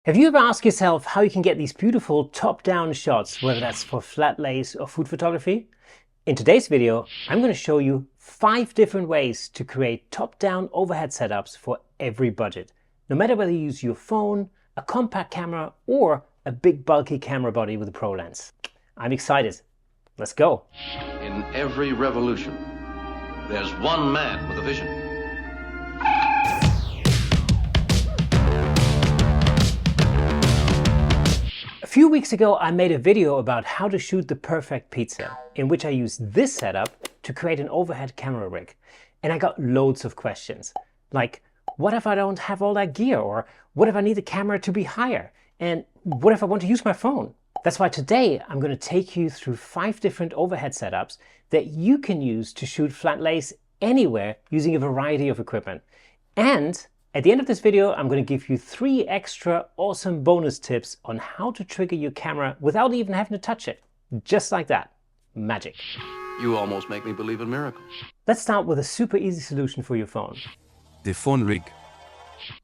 Have you ever asked yourself how you can get these beautiful top-down shots, whether that's for flat lays or food photography? In today's video, I'm going to show you 5 different ways to create top-down overhead setups for every budget. No matter whether you use your phone, a compact camera, or a big bulky camera body with a pro lens. I'm excited. Let's go. In every revolution, there's one man with a vision. A few weeks ago, I made a video about how to shoot the perfect pizza, in which I used this setup to create an overhead camera rig. And I got loads of questions, like, what if I don't have all that gear? Or what if I need the camera to be higher? And what if I want to use my phone? That's why today I'm going to take you through 5 different overhead setups that you can use to shoot flat lays anywhere using a variety of equipment. And at the end of this video, I'm going to give you 3 extra awesome bonus tips on how to trigger your camera without even having to touch it. Just like that. Magic. You almost make me believe in miracles. Let's start with a super easy solution for your phone. The phone rig.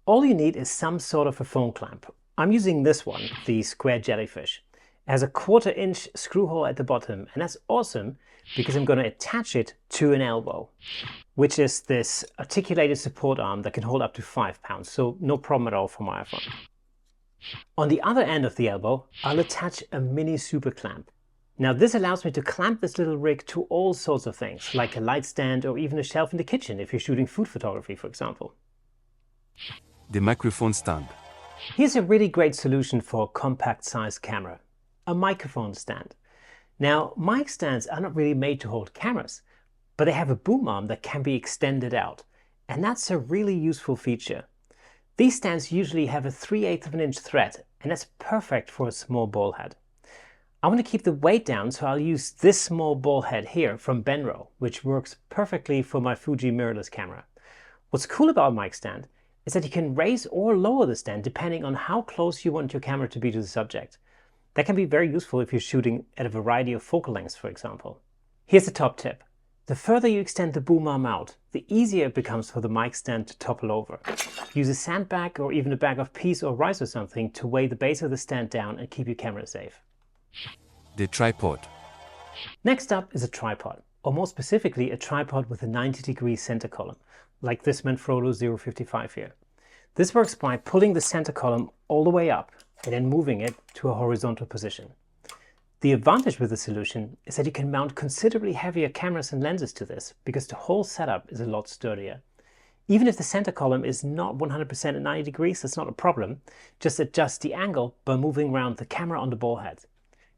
All you need is some sort of a phone clamp. I'm using this one, the square jellyfish. It has a 1/4 inch screw hole at the bottom, and that's awesome because I'm going to attach it to an elbow, which is this articulated support arm that can hold up to 5 pounds, so no problem at all for my iPhone. On the other end of the elbow, I'll attach a mini super clamp. Now this allows me to clamp this little rig to all sorts of things, like a light stand or even a shelf in the kitchen if you're shooting food photography, for example. The microphone stand. Here's a really great solution for a compact sized camera, a microphone stand. Now, mic stands are not really made to hold cameras, but they have a boom arm that can be extended out, and that's a really useful feature. These stands usually have a 3/8 of an inch thread, and that's perfect for a small ball head. I want to keep the weight down, so I'll use this small ball head here from Benro, which works perfectly for my Fuji mirrorless camera. What's cool about a mic stand is that you can raise or lower the stand depending on how close you want your camera to be to the subject. That can be very useful if you're shooting at a variety of focal lengths, for example. Here's the top tip. The further you extend the boom arm out, the easier it becomes for the mic stand to topple over. Use a sandbag or even a bag of peas or rice or something to weigh the base of the stand down and keep your camera safe. The tripod. Next up is a tripod, or more specifically a tripod with a 90-degree center column, like this Manfrotto 055 here. This works by pulling the center column all the way up and then moving it to a horizontal position. The advantage with the solution is that you can mount considerably heavier cameras and lenses to this because the whole setup is a lot sturdier. Even if the center column is not 100% at 90 degrees, that's not a problem. Just adjust the angle by moving around the camera on the ball head.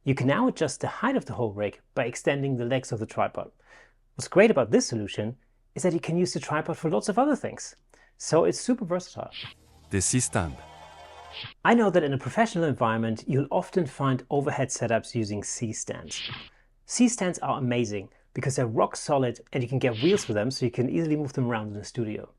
You can now adjust the height of the whole rig by extending the legs of the tripod. What's great about this solution is that you can use the tripod for lots of other things. So it's super versatile. The C-stand. I know that in a professional environment, you'll often find overhead setups using C-stands. C-stands are amazing because they're rock solid and you can get wheels for them so you can easily move them around in the studio.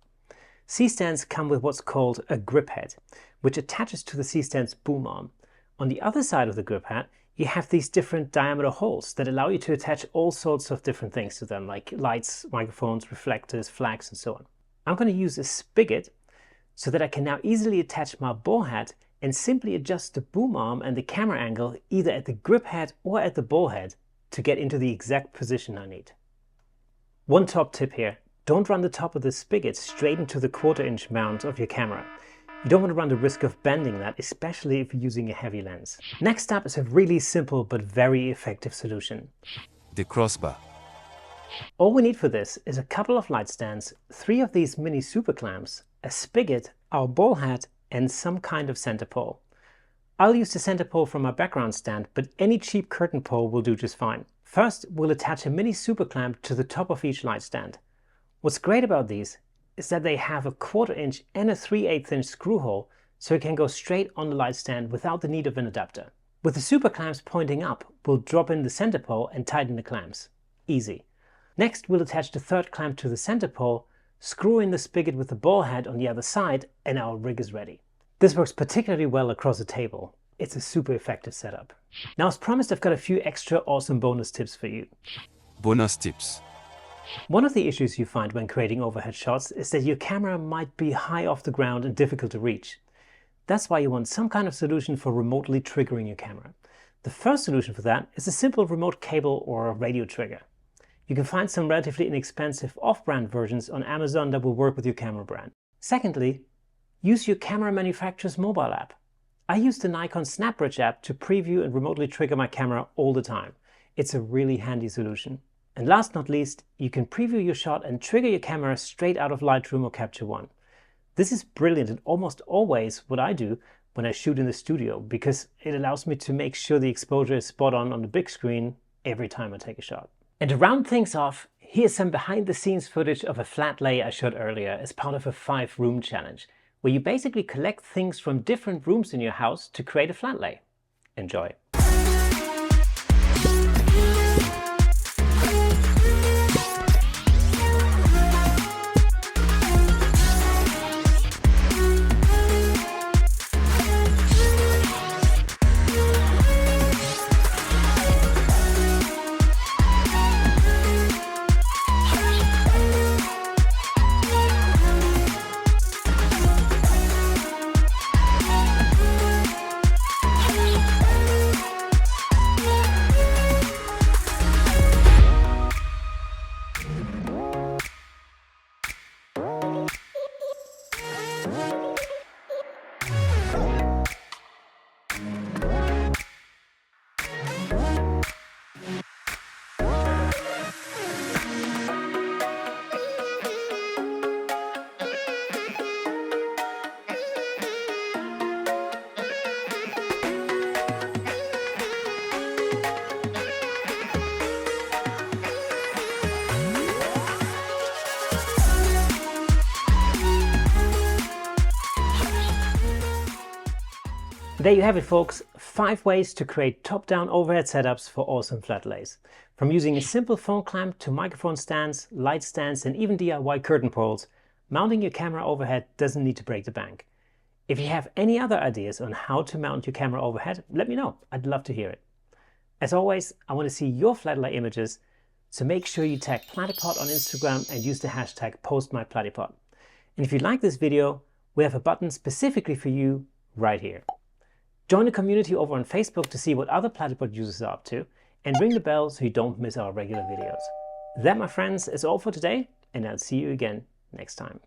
C-stands come with what's called a grip head, which attaches to the C-stand's boom arm. On the other side of the grip head, you have these different diameter holes that allow you to attach all sorts of different things to them, like lights, microphones, reflectors, flags, and so on. I'm going to use a spigot so that I can now easily attach my ball head and simply adjust the boom arm and the camera angle either at the grip head or at the ball head to get into the exact position I need. One top tip here, don't run the top of the spigot straight into the 1/4 inch mount of your camera. You don't want to run the risk of bending that, especially if you're using a heavy lens. Next up is a really simple but very effective solution. The crossbar. All we need for this is a couple of light stands, 3 of these mini super clamps, a spigot, our ball head, and some kind of center pole. I'll use the center pole from my background stand, but any cheap curtain pole will do just fine. First, we'll attach a mini super clamp to the top of each light stand. What's great about these is that they have a 1/4 inch and a 3/8 inch screw hole, so it can go straight on the light stand without the need of an adapter. With the super clamps pointing up, we'll drop in the center pole and tighten the clamps. Easy. Next, we'll attach the 3rd clamp to the center pole, screw in the spigot with the ball head on the other side, and our rig is ready. This works particularly well across a table. It's a super effective setup. Now, as promised, I've got a few extra awesome bonus tips for you. Bonus tips. One of the issues you find when creating overhead shots is that your camera might be high off the ground and difficult to reach. That's why you want some kind of solution for remotely triggering your camera. The first solution for that is a simple remote cable or a radio trigger. You can find some relatively inexpensive off-brand versions on Amazon that will work with your camera brand. Secondly, use your camera manufacturer's mobile app. I use the Nikon SnapBridge app to preview and remotely trigger my camera all the time. It's a really handy solution. And last but not least, you can preview your shot and trigger your camera straight out of Lightroom or Capture One. This is brilliant and almost always what I do when I shoot in the studio, because it allows me to make sure the exposure is spot on the big screen every time I take a shot. And to round things off, here's some behind the scenes footage of a flat lay I shot earlier as part of a 5-room challenge, where you basically collect things from different rooms in your house to create a flat lay. Enjoy. There you have it, folks. 5 ways to create top-down overhead setups for awesome flat lays. From using a simple phone clamp to microphone stands, light stands, and even DIY curtain poles, mounting your camera overhead doesn't need to break the bank. If you have any other ideas on how to mount your camera overhead, let me know. I'd love to hear it. As always, I want to see your flat lay images, so make sure you tag Platypod on Instagram and use the hashtag #PostMyPlatypod. And if you like this video, we have a button specifically for you right here. Join the community over on Facebook to see what other Platypod users are up to, and ring the bell so you don't miss our regular videos. That, my friends, is all for today, and I'll see you again next time.